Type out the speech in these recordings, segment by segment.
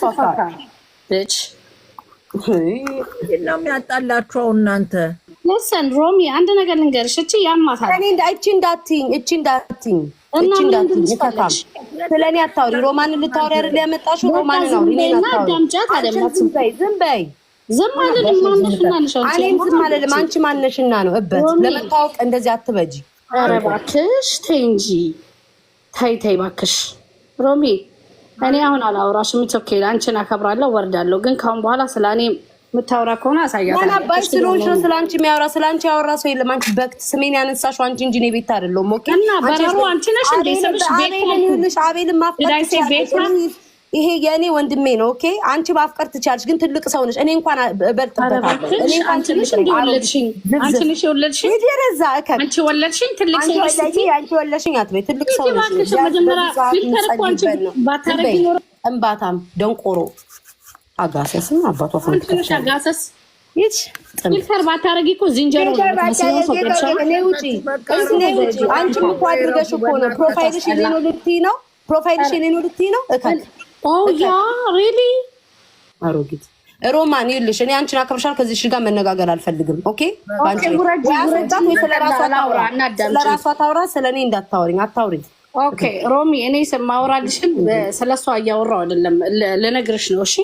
ያፋፋ ልጅ እና የሚያጣላችሁ እናንተ ለሰን ሮሚ አንድ ነገር ልንገርሽ እቺ ያማታል እኔ እቺ እንዳትኝ ተካም ስለኔ አታውሪ ሮማን ልታወሪ አይደል ያመጣሽው ሮማን ነው እኔ አታውሪ ዳምጫት አይደለም ዝም አይደለም ማንነሽና ነሽው እኔ ዝም አይደለም አንቺ ማንነሽና ነው እበት ለመታወቅ እንደዚህ አትበጂ ኧረ እባክሽ ተይ እንጂ ተይ እባክሽ ሮሚ እኔ አሁን አላወራሽም ኦኬ አንቺን አከብራለሁ ወርዳለሁ ግን ካሁን በኋላ ስለኔ ምታወራ ከሆነ አሳያታለሁ ማና ባይስሎሽ ነው ስላንቺ የሚያወራ ስላንቺ ያወራ ሰው የለም አንቺ በክት ስሜን ያነሳሽው አንቺ እንጂ ነው ቤት አይደለም ኦኬ እና በረሩ አንቺ ነሽ እንደ ሰብሽ ቤት አቤል ማፍቀር ይሄ የኔ ወንድሜ ነው ኦኬ አንቺ ማፍቀር ትቻለሽ ግን ትልቅ ሰው ነሽ እኔ እንኳን በልጥበታለሁ እኔ አንቺ ነሽ እንደወለድሽኝ አንቺ ነሽ የወለድሽኝ ይደረዛ አንቺ ወለድሽኝ ትልቅ ሰው ነሽ አንቺ ወለድሽኝ አትበይ ትልቅ ሰው ነሽ መጀመሪያ ፊልተር እኮ አንቺ ባታረጊ ኖሮ እንባታም ደንቆሮ አጋሰስም አባቷ ፈንክተሽ አጋሰስ ፊልተር ባታረጊ እኮ ዝንጀሮ ነው ውጪ አንቺ እኮ አድርገሽ እኮ ነው ፕሮፋይልሽ የኔ ነው ልትይ ነው እከክ ኦ ያ ሪሊ አሮጊት ሮማን ይልሽ እኔ አንቺን አከብርሻል ከዚህ ጋር መነጋገር አልፈልግም ኦኬ ባንቺ ስለራሷ ታውራ ስለኔ እንዳታወሪኝ አታውሪኝ ኦኬ ሮሚ እኔ ማውራልሽን ስለሷ እያወራው አይደለም ለነግርሽ ነው እሺ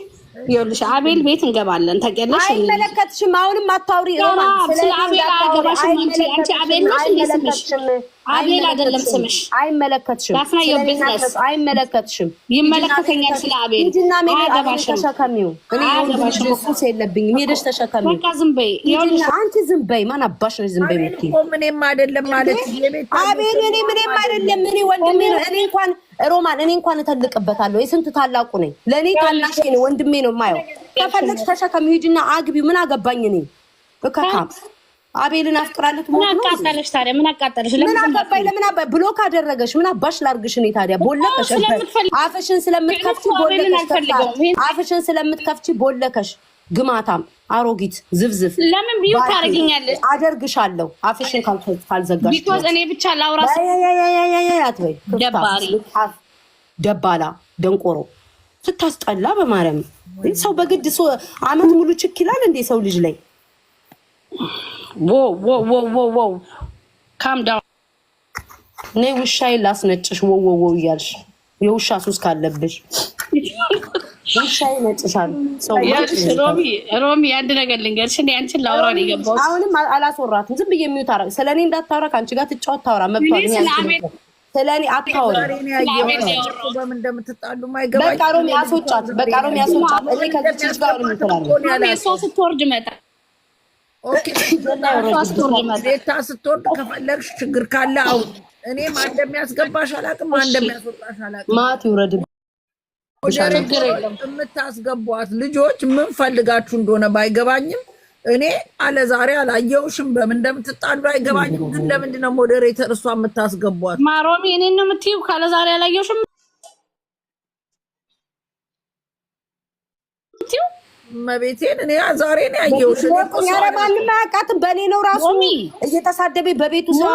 ይኸውልሽ አቤል ቤት እንገባለን ታውቂያለሽ አይመለከትሽም አሁንም አታውሪ ሮማን ስለ አቤል አገባሽም አንቺ አቤል ነሽ እንደስምሽ አቤል አይደለም ስምሽ አይመለከትሽም ዳስናየው ቢዝነስ አይመለከትሽም ይመለከተኛል ስለ አቤል እንጂና ሜዳ ተሸከሚው እኔ ሱስ የለብኝም ሄደሽ ተሸከሚው በቃ ዝም በይ ይኸውልሽ አንቺ ዝም በይ ማን አባሽ ነው ዝም በይ የምትይ ምንም አይደለም ማለት የቤት አቤል እኔ ምንም አይደለም እኔ ወንድሜ ነው እኔ እንኳን ሮማን እኔ እንኳን እተልቅበታለሁ የስንት ታላቁ ነኝ ለኔ ታናሽ ነኝ ወንድሜ ነው የማየው ከፈለግሽ ተሸከሚው ሂጂና አግቢው ምን አገባኝ እኔ በከካም አቤልን አፍቅራለች ምን አቃጠለሽ ታዲያ ምን አቃጠለሽ ለምን አባይ ብሎክ አደረገሽ ምን አባሽ ላርግሽ እኔ ታዲያ ቦለከሽ አፍሽን ስለምትከፍቺ ቦለከሽ አፍሽን ስለምትከፍቺ ቦለከሽ ግማታም አሮጊት ዝፍዝፍ ለምን ቢዩ ታርግኛለሽ አደርግሻለሁ አፍሽን ካልዘጋሽ ቢኮዝ እኔ ብቻ ላውራ አትበይ ደባሪ ደባላ ደንቆሮ ስታስጠላ በማርያም ሰው በግድ አመት ሙሉ ችክ ይላል እንዴ ሰው ልጅ ላይ Whoa. Calm down. ነይ ውሻዬን ላስነጭሽ ወው እያልሽ የውሻ ሱስ ካለብሽ ውሻዬ ነጭሻል ሰው ሮሚ አንድ ነገር ልንገርሽ እኔ አንቺን ላውራ ነው የገባሁት አሁንም አላስወራትም ዝም ብዬ የሚውት አረ ስለኔ እንዳታወራ ካንቺ ጋር ትጫወት ታወራ መብቷል ስለኔ አታወራ በምን እንደምትጣሉ ማይገባኝ በቃ ሮሚ ያስወጫት እኔ ከዚህ ልጅ ጋር ነው የምትላለው የሰው ስትወርድ መጣ ኦኬ ቤታ ስትወርድ ከፈለግሽ ችግር ካለ አሁን እኔ ማን እንደሚያስገባሽ አላውቅም ማን እንደሚያስወጣሽ አላውቅም ማት ይውረድ የምታስገቧት ልጆች ምን ፈልጋችሁ እንደሆነ ባይገባኝም እኔ አለ ዛሬ አላየውሽም በምን እንደምትጣሉ አይገባኝም ግን ለምንድን ነው ሞዴሬተር እሷ የምታስገቧት ማሮሚ እኔን ነው የምትይው ካለ ዛሬ አላየውሽም መቤቴን እኔ ዛሬ ነው ያየሁሽ ኧረ ማንም አያውቃትም በእኔ ነው ራሱ እየተሳደበኝ በቤቱ ሰው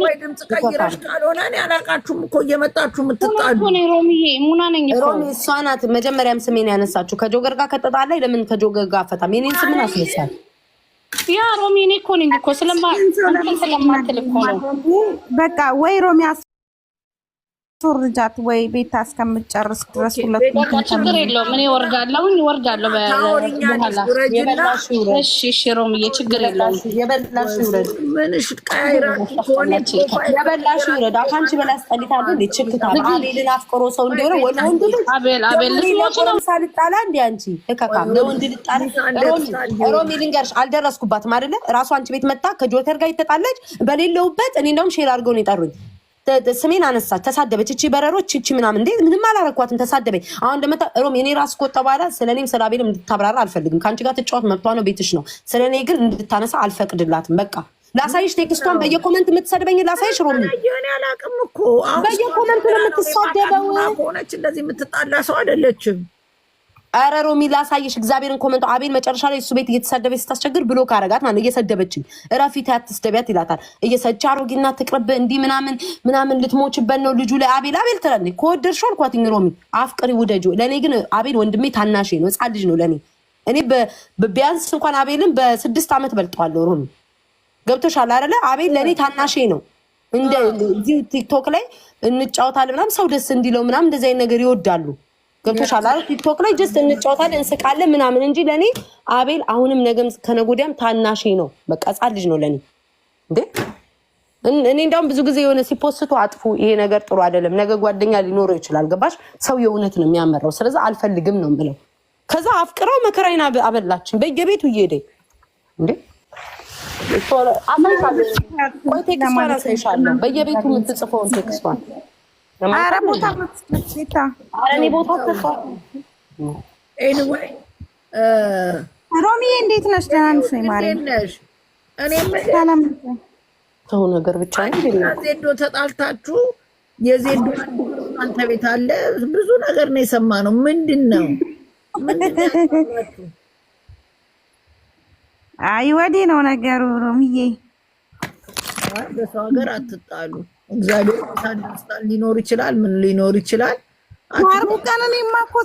ወይ ድምፅ ቀይረሽ ካልሆነ እኔ አላውቃችሁም እኮ እየመጣችሁ የምትጣሉ ሮሚዬ ሙና ነኝ ሮሚ እሷ ናት መጀመሪያም ስሜን ያነሳችሁ ከጆገር ጋር ከተጣላይ ለምን ከጆገር ጋር አፈታም የኔን ስምን አስነሳል ያ ሮሚ እኔ እኮ ነኝ እኮ ስለማትል እኮ ነው በቃ ወይ ሮሚ ርጃት ወይ ቤታ እስከምትጨርስ ድረስ ሁለቱም ችግር የለውም እኔ ወርዳለሁ እሺ ሮሚዬ ችግር የለውም የበላሽ ይውረድ ምንሽ ቀይራ የበላሽ ይውረድ አካንቺ በላይ አስጠሊታለሁ እንዴ ችክታ አቤልን አፍቅሮ ሰው እንደሆነ ወንድ ልጅ አቤል ሳልጣላ እንዴ አንቺ ተካካም ለወንድ ልጣላ ሮሚ ልንገርሽ አልደረስኩባትም አይደለ ራሷ አንቺ ቤት መጣ ከጆተር ጋር ይተጣለች በሌለውበት እኔ እንደውም ሼር አድርገው ነው የጠሩኝ ስሜን አነሳች ተሳደበች እቺ በረሮች እቺ ምናምን እንዴ ምንም አላረኳትም ተሳደበኝ አሁን እንደመጣ ሮም የኔ ራስ ቆጣ ባላ ስለኔም ሰላቤልም እንድታብራራ አልፈልግም ካንቺ ጋር ትጫወት መብቷ ነው ቤትሽ ነው ስለኔ ግን እንድታነሳ አልፈቅድላትም በቃ ላሳይሽ ቴክስቷን በየኮመንት የምትሰድበኝ ላሳይሽ ሮም እኔ አላውቅም እኮ በየኮመንቱ ነው የምትሳደበው ሆነች እንደዚህ የምትጣላ ሰው አይደለችም ኧረ ሮሚ ላሳየሽ እግዚአብሔርን ኮመንቱ አቤል መጨረሻ ላይ እሱ ቤት እየተሳደበች ስታስቸግር ብሎ ካረጋት ማለት እየሰደበችኝ እረፊት አትስደቢያት ይላታል። እየሰቻ አሮጊና ትቅርብ እንዲህ ምናምን ልትሞችበት ነው ልጁ ላይ አቤል ትላለች። ከወደድሽው አልኳትኝ ሮሚ አፍቅሪ ውደጁ። ለእኔ ግን አቤል ወንድሜ ታናሼ ነው፣ ህፃን ልጅ ነው ለእኔ። እኔ ቢያንስ እንኳን አቤልን በ6 ዓመት በልጠዋለሁ። ሮሚ ገብቶሻል አይደለ? አቤል ለእኔ ታናሼ ነው። እንደዚህ ቲክቶክ ላይ እንጫወታለን ምናምን ሰው ደስ እንዲለው ምናምን እንደዚህ አይነት ነገር ይወዳሉ። ገብቶሻል አይደል? ቲክቶክ ላይ ጀስት እንጫወታለን እንስቃለን ምናምን እንጂ ለኔ አቤል አሁንም ነገም ከነጎዲያም ታናሼ ነው። በቃ ህፃን ልጅ ነው ለኔ እንዴ። እኔ እንደውም ብዙ ጊዜ የሆነ ሲፖስቱ አጥፉ፣ ይሄ ነገር ጥሩ አይደለም፣ ነገ ጓደኛ ሊኖረው ይችላል። ገባሽ? ሰው የእውነት ነው የሚያመራው። ስለዚህ አልፈልግም ነው የምለው። ከዛ አፍቅረው መከራዬን አበላችን በየቤቱ እየሄደ እንዴ ቴክስቷን አሳይሻለሁ። በየቤቱ የምትጽፈውን ቴክስቷን ኧረ ቦታ ሴታ እኔ ቦታ ተፋ ኤኒዌይ ሮሚዬ እንዴት ነሽ? ደህና ነሽ ወይ ማሪ? ሰው ነገር ብቻ ዜዶ ተጣልታችሁ የዜዶ አንተ ቤት አለ ብዙ ነገር ነው የሰማነው። ምንድን ነው? አይ ወዲህ ነው ነገሩ ሮሚዬ። በሰው ሀገር አትጣሉ። እግዚአብሔር ታንስታል ሊኖር ይችላል፣ ምን ሊኖር ይችላል። አርቡ ቀን እኔማ እኮ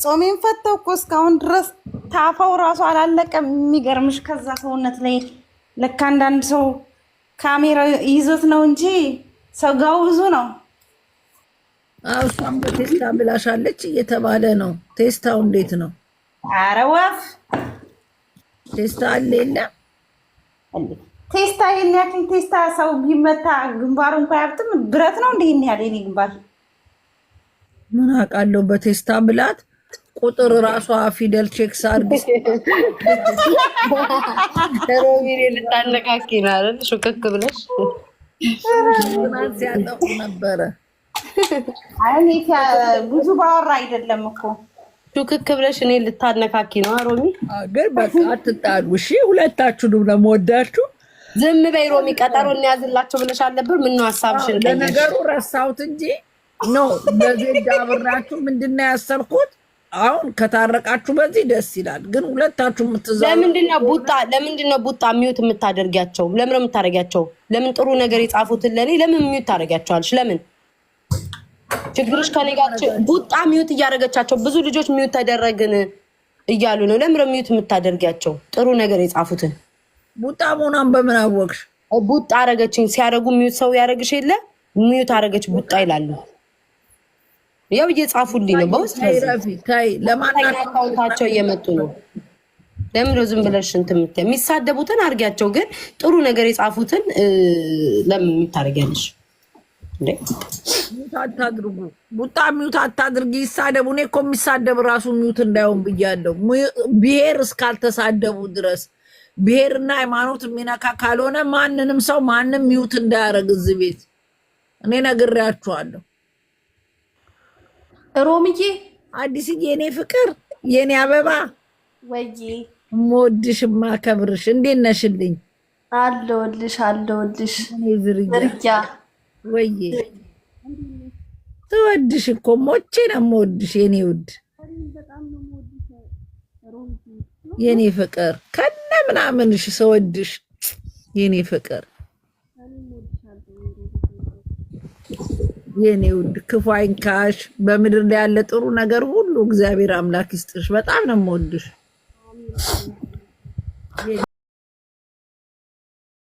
ጾሜን ፈተው እኮ እስካሁን ድረስ ታፋው ራሱ አላለቀም። የሚገርምሽ ከዛ ሰውነት ላይ ለካ አንዳንድ ሰው ካሜራ ይዞት ነው እንጂ ሰው ጋው ብዙ ነው። እሷም በቴስታ ብላሻለች እየተባለ ነው። ቴስታው እንዴት ነው? ኧረ ወፍ ቴስታ አለ የለም? ቴስታ ይሄን ያክል ቴስታ ሰው ቢመታ ግንባሩ እንኳን ያብጥም ብረት ነው እንዴ? ይሄን ያህል የኔ ግንባር ምን አውቃለሁ። በቴስታ ብላት ቁጥር ራሷ ፊደል ቼክ ሳርግስ ሮሚኔ ልታነካኪ ነው አይደል? ሹክክ ብለሽ ሲያጠፉ ነበረ። አይ ብዙ ባወራ አይደለም እኮ ሹክክ ብለሽ እኔ ልታነካኪ ነው ሮሚ። ግን በቃ አትጣሉ እሺ። ሁለታችሁንም ነው የምወዳችሁ። ዝም በይ ሮሚ። ቀጠሮ እንያዝላቸው ብለሽ አልነበር? ምን ነው ሀሳብሽን? ለነገሩ ረሳሁት እንጂ ነው በዚህ አብራችሁ ምንድነው ያሰርኩት። አሁን ከታረቃችሁ በዚህ ደስ ይላል። ግን ሁለታችሁ የምትዛው ለምንድነው ቡጣ ሚዩት የምታደርጊያቸው? ለምን ነው የምታደርጊያቸው? ለምን ጥሩ ነገር የጻፉትን ለኔ ለምን ሚዩት ታደርጊያቸዋለሽ? ለምን ችግርሽ ከኔ ጋር? ቡጣ ሚዩት እያደረገቻቸው ብዙ ልጆች ሚዩት ተደረግን እያሉ ነው። ለምን ነው ሚዩት የምታደርጊያቸው? ጥሩ ነገር የጻፉትን ቡጣ መሆኗን በምን አወቅሽ? ቡጣ አረገችኝ ሲያደርጉ ሚዩት ሰው ያደርግሽ የለ ሚዩት አረገች ቡጣ ይላሉ። ያው እየጻፉልኝ ነው በውስጥ ለማናቸው እየመጡ ነው። ለምን ነው ዝም ብለሽ እንትን የሚሳደቡትን አድርጊያቸው፣ ግን ጥሩ ነገር የጻፉትን ለምን የምታደርጊያለሽ እንዴ? ሚዩት አታድርጉ። ቡጣ ሚዩት አታድርጊ። ይሳደቡ። እኔ እኮ የሚሳደብ ራሱ ሚዩት እንዳይሆን ብያለሁ። ብሔር እስካልተሳደቡ ድረስ ብሔርና ሃይማኖት የሚነካ ካልሆነ ማንንም ሰው ማንም ሚዩት እንዳያደርግ እዚህ ቤት እኔ ነግሬያችኋለሁ። ሮሚዬ አዲስዬ የኔ ፍቅር የኔ አበባ ወይ ሞድሽ ማከብርሽ እንዴት ነሽልኝ? አለሁልሽ እኔ ዝርያ ወይ ትወድሽ እኮ ሞቼ ነው የምወድሽ የኔ ውድ የኔ ፍቅር ከነ ምናምንሽ ስወድሽ የኔ ፍቅር የኔ ውድ ክፉ አይንካሽ። በምድር ላይ ያለ ጥሩ ነገር ሁሉ እግዚአብሔር አምላክ ይስጥሽ። በጣም ነው የምወድሽ።